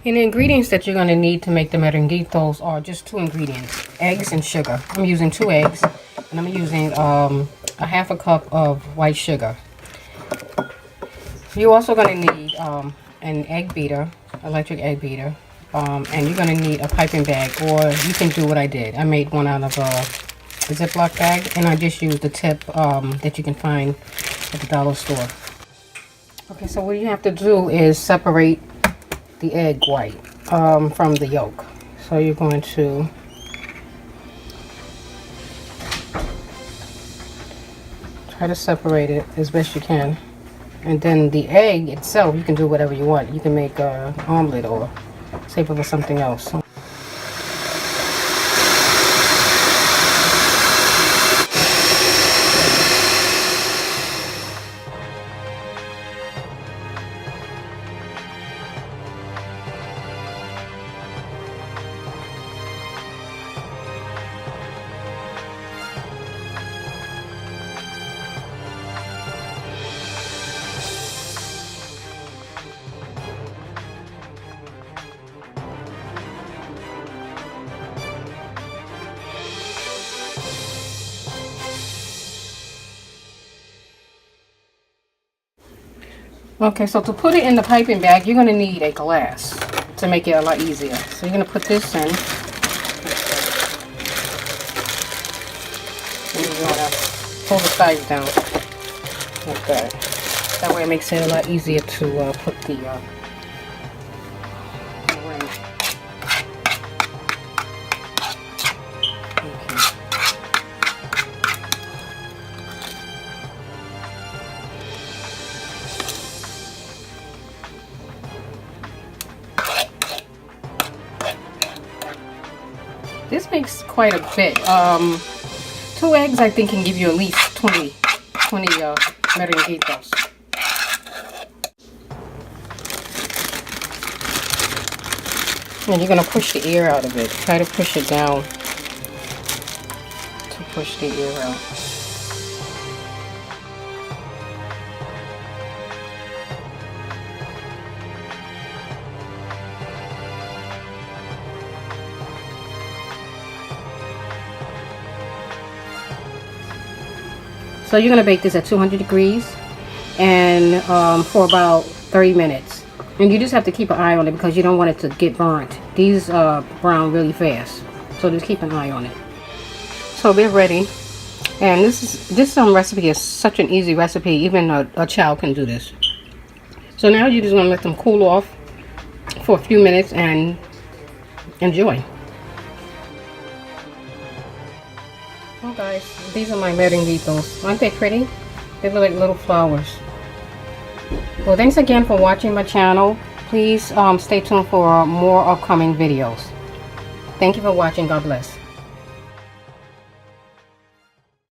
And the ingredients that you're going to need to make the merenguitos are just 2 ingredients, eggs and sugar. I'm using 2 eggs, and I'm using a half a cup of white sugar. You're also going to need an egg beater, electric egg beater, and you're going to need a piping bag, or you can do what I did. I made one out of a Ziploc bag, and I just used the tip that you can find at the dollar store. Okay, so what you have to do is separate the egg white from the yolk. So you're going to try to separate it as best you can. And then the egg itself, you can do whatever you want. You can make an omelet or save it for something else. Okay, so to put it in the piping bag, you're going to need a glass to make it a lot easier. So you're going to put this in. And you're going to pull the sides down like that. That way it makes it a lot easier to put the ring. This makes quite a bit. 2 eggs, I think, can give you at least 20 merenguitos. And you're going to push the air out of it. Try to push it down to push the air out. So you're going to bake this at 200 degrees and for about 30 minutes. And you just have to keep an eye on it because you don't want it to get burnt. These brown really fast. So just keep an eye on it. So they're ready. And this recipe is such an easy recipe. Even a child can do this. So now you're just going to let them cool off for a few minutes and enjoy. Oh guys, these are my merenguitos. Aren't they pretty? They look like little flowers. Well, thanks again for watching my channel. Please stay tuned for more upcoming videos. Thank you for watching. God bless.